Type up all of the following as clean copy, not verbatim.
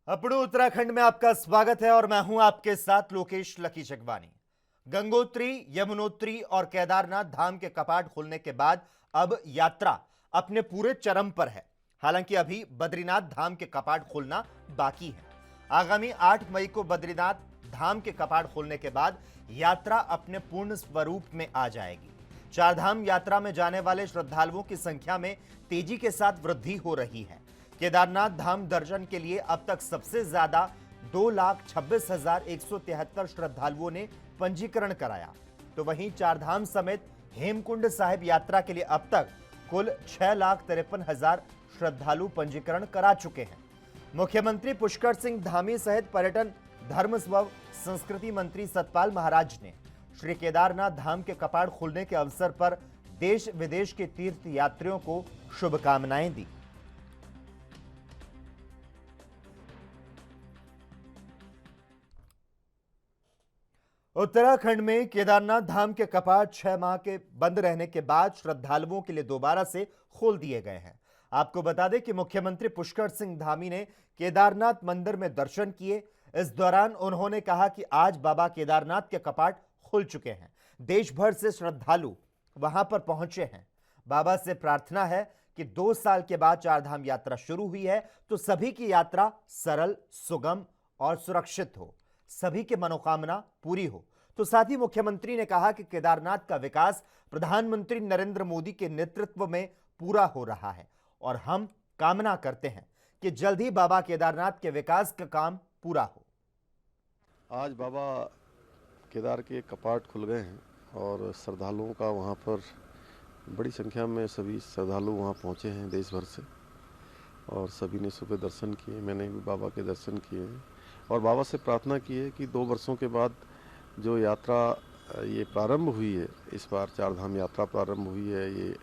अपने उत्तराखंड में आपका स्वागत है और मैं हूं आपके साथ लोकेश लकी जगवानी। गंगोत्री, यमुनोत्री और केदारनाथ धाम के कपाट खुलने के बाद अब यात्रा अपने पूरे चरम पर है। हालांकि अभी बद्रीनाथ धाम के कपाट खुलना बाकी है। आगामी 8 मई को बद्रीनाथ धाम के कपाट खुलने के बाद यात्रा अपने पूर्ण स्वरूप में आ जाएगी। चारधाम यात्रा में जाने वाले श्रद्धालुओं की संख्या में तेजी के साथ वृद्धि हो रही है। केदारनाथ धाम दर्शन के लिए अब तक सबसे ज्यादा 2,26,173 श्रद्धालुओं ने पंजीकरण कराया, तो वहीं चारधाम समेत हेमकुंड साहिब यात्रा के लिए अब तक कुल 6,53,000 श्रद्धालु पंजीकरण करा चुके हैं। मुख्यमंत्री पुष्कर सिंह धामी सहित पर्यटन, धर्म व संस्कृति मंत्री सतपाल महाराज ने श्री केदारनाथ धाम के कपाट खुलने के अवसर पर देश विदेश के तीर्थ यात्रियों को शुभकामनाएं दी। उत्तराखंड में केदारनाथ धाम के कपाट 6 माह के बंद रहने के बाद श्रद्धालुओं के लिए दोबारा से खोल दिए गए हैं। आपको बता दें कि मुख्यमंत्री पुष्कर सिंह धामी ने केदारनाथ मंदिर में दर्शन किए। इस दौरान उन्होंने कहा कि आज बाबा केदारनाथ के कपाट खुल चुके हैं। देश भर से श्रद्धालु वहां पर पहुंचे हैं। बाबा से प्रार्थना है कि 2 साल के बाद चारधाम यात्रा शुरू हुई है तो सभी की यात्रा सरल, सुगम और सुरक्षित हो, सभी की मनोकामना पूरी हो। तो साथ ही मुख्यमंत्री ने कहा कि केदारनाथ का विकास प्रधानमंत्री नरेंद्र मोदी के नेतृत्व में पूरा हो रहा है और हम कामना करते हैं कि जल्द ही बाबा केदारनाथ के विकास का काम पूरा हो। आज बाबा केदार के कपाट खुल गए हैं और श्रद्धालुओं का वहाँ पर बड़ी संख्या में सभी श्रद्धालु वहाँ पहुँचे हैं देश भर से, और सभी ने सुबह दर्शन किए। मैंने भी बाबा के दर्शन किए हैं और बाबा से प्रार्थना की है कि 2 वर्षों के बाद जो यात्रा ये प्रारंभ हुई है, इस बार चारधाम यात्रा प्रारंभ हुई है, ये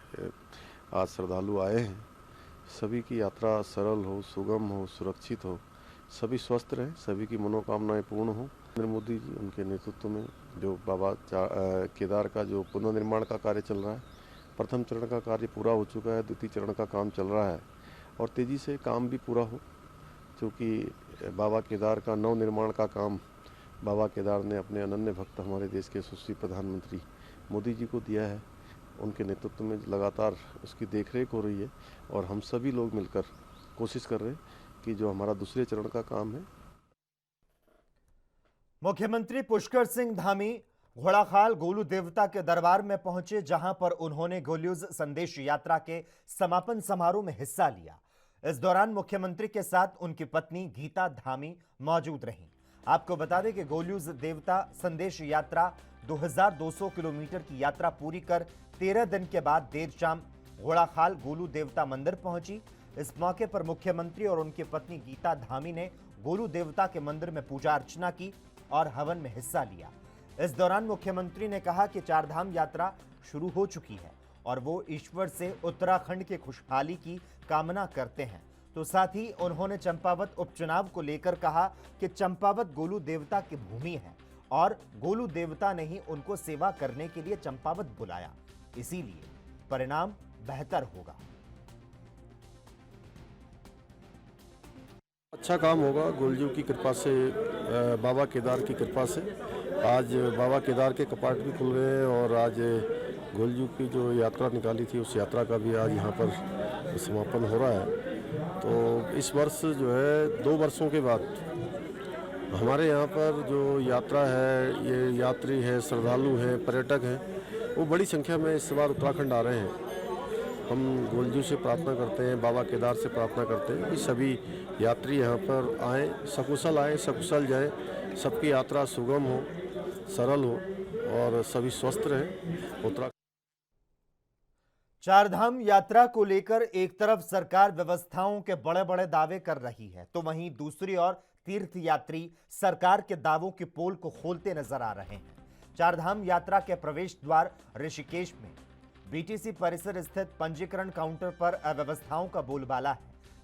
आज श्रद्धालु आए हैं, सभी की यात्रा सरल हो, सुगम हो, सुरक्षित हो, सभी स्वस्थ रहें, सभी की मनोकामनाएं पूर्ण हो। नरेंद्र मोदी जी उनके नेतृत्व में जो बाबा केदार का जो पुनर्निर्माण का कार्य चल रहा है, प्रथम चरण का कार्य पूरा हो चुका है, द्वितीय चरण का काम चल रहा है और तेज़ी से काम भी पूरा हो, क्योंकि बाबा केदार का नवनिर्माण का काम बाबा केदार ने अपने अनन्य भक्त हमारे देश के यशस्वी प्रधानमंत्री मोदी जी को दिया है। उनके नेतृत्व में लगातार उसकी देखरेख हो रही है और हम सभी लोग मिलकर कोशिश कर रहे हैं कि जो हमारा दूसरे चरण का काम है। मुख्यमंत्री पुष्कर सिंह धामी घोड़ाखाल गोलू देवता के दरबार में पहुंचे, जहां पर उन्होंने गोलूज संदेश यात्रा के समापन समारोह में हिस्सा लिया। इस दौरान मुख्यमंत्री के साथ उनकी पत्नी गीता धामी मौजूद रहीं। आपको बता दें कि गोलूज देवता संदेश यात्रा 2200 किलोमीटर की यात्रा पूरी कर 13 दिन के बाद देर शाम घोड़ाखाल गोलू देवता मंदिर पहुंची। इस मौके पर मुख्यमंत्री और उनकी पत्नी गीता धामी ने गोलू देवता के मंदिर में पूजा अर्चना की और हवन में हिस्सा लिया। इस दौरान मुख्यमंत्री ने कहा कि चारधाम यात्रा शुरू हो चुकी है और वो ईश्वर से उत्तराखंड के खुशहाली की कामना करते हैं। तो साथ ही उन्होंने चंपावत उपचुनाव को लेकर कहा कि चंपावत गोलू देवता की भूमि है और गोलू देवता ने ही उनको सेवा करने के लिए चंपावत बुलाया, इसीलिए परिणाम बेहतर होगा। अच्छा काम होगा गोलजू की कृपा से, बाबा केदार की कृपा से। आज बाबा केदार के कपाट भी खुल गए और आज गोलजू की जो यात्रा निकाली थी उस यात्रा का भी आज यहाँ पर समापन हो रहा है। तो इस वर्ष जो है 2 वर्षों के बाद हमारे यहाँ पर जो यात्रा है, ये यात्री है, श्रद्धालु हैं, पर्यटक हैं, वो बड़ी संख्या में इस बार उत्तराखंड आ रहे हैं। हम गोलजू से प्रार्थना करते हैं, बाबा केदार से प्रार्थना करते हैं कि सभी यात्री यहाँ पर आएँ, सकुशल आएँ, सकुशल जाएँ, सबकी यात्रा सुगम हो, सरल हो और सभी स्वस्थ रहें। उत्तराखंड चारधाम यात्रा को लेकर एक तरफ सरकार व्यवस्थाओं के बड़े बड़े दावे कर रही है, तो वहीं दूसरी ओर तीर्थयात्री सरकार के दावों की पोल को खोलते नजर आ रहे हैं। चारधाम यात्रा के प्रवेश द्वार ऋषिकेश में बीटीसी परिसर स्थित पंजीकरण काउंटर पर अव्यवस्थाओं का बोलबाला है।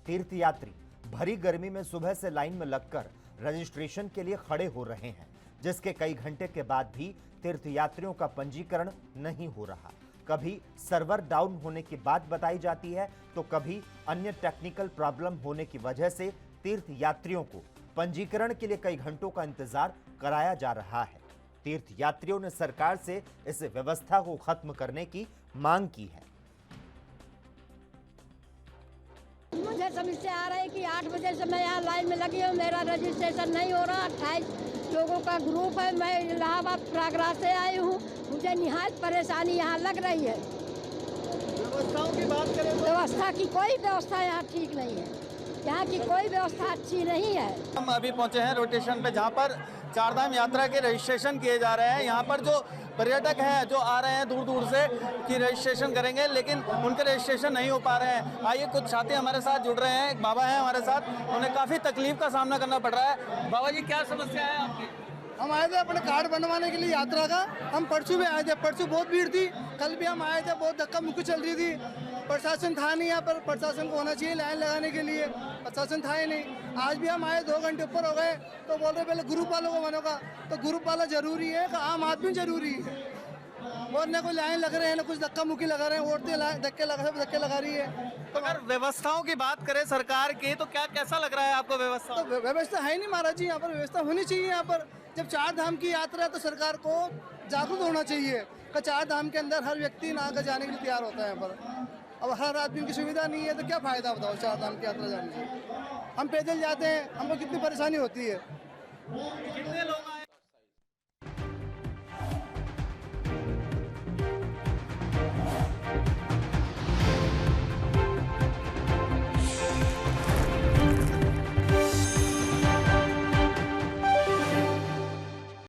तीर्थयात्री भरी गर्मी में सुबह से लाइन में लगकर रजिस्ट्रेशन के लिए खड़े हो रहे हैं, जिसके कई घंटे के बाद भी तीर्थयात्रियों का पंजीकरण नहीं हो रहा। कभी सर्वर डाउन होने की बात बताई जाती है तो कभी अन्य टेक्निकल प्रॉब्लम होने की वजह से तीर्थ यात्रियों को पंजीकरण के लिए कई घंटों का इंतजार कराया जा रहा है। तीर्थ यात्रियों ने सरकार से इस व्यवस्था को खत्म करने की मांग की है। मुझे समस्या आ रही है कि 8 बजे से मैं यहाँ लाइन में लगी हूँ, मेरा रजिस्ट्रेशन नहीं हो रहा। 28 लोगों का ग्रुप है, मैं इलाहाबाद प्रयागराज से आई हूँ। मुझे निहायत परेशानी यहाँ लग रही है। व्यवस्थाओं की बात करें तो व्यवस्था की कोई व्यवस्था यहाँ ठीक नहीं है, यहाँ की कोई व्यवस्था अच्छी नहीं है। हम अभी पहुंचे हैं रोटेशन पे, जहां पर चारधाम यात्रा के रजिस्ट्रेशन किए जा रहे हैं। यहाँ पर जो पर्यटक हैं जो आ रहे हैं दूर दूर से कि रजिस्ट्रेशन करेंगे, लेकिन उनके रजिस्ट्रेशन नहीं हो पा रहे हैं। आइए कुछ साथी हमारे साथ जुड़ रहे हैं। एक बाबा हैं हमारे साथ, उन्हें काफ़ी तकलीफ का सामना करना पड़ रहा है। बाबा जी, क्या समस्या है आपकी? हम आए थे अपने कार्ड बनवाने के लिए यात्रा का। हम परसों भी आए थे, परसों बहुत भीड़ थी। कल भी हम आए थे, बहुत धक्का मुक्की चल रही थी। प्रशासन था नहीं यहाँ पर, प्रशासन को होना चाहिए लाइन लगाने के लिए, प्रशासन था ही नहीं। आज भी हम आए 2 घंटे ऊपर हो गए, तो बोल रहे पहले ग्रुप वालों को बनोगा। तो ग्रुप वाला जरूरी है कि आम आदमी जरूरी है? और न कोई लाइन लग रहे हैं, न कुछ धक्का मुक्की लगा रहे हैं। औरतें धक्के लगा रही है। तो अगर व्यवस्थाओं की बात करें सरकार की, तो क्या कैसा लग रहा है आपको व्यवस्था? तो व्यवस्था है नहीं महाराज जी, यहाँ पर व्यवस्था होनी चाहिए। यहाँ पर जब 4 धाम की यात्रा है तो सरकार को जागरूक होना चाहिए कि 4 धाम के अंदर हर व्यक्ति ना कर जाने के लिए तैयार होता है यहाँ पर। अब हर आदमी की सुविधा नहीं है तो क्या फायदा बताओ 4 धाम की यात्रा जाने से। हम पैदल जाते हैं, हमको कितनी परेशानी होती है। कितने लोग आए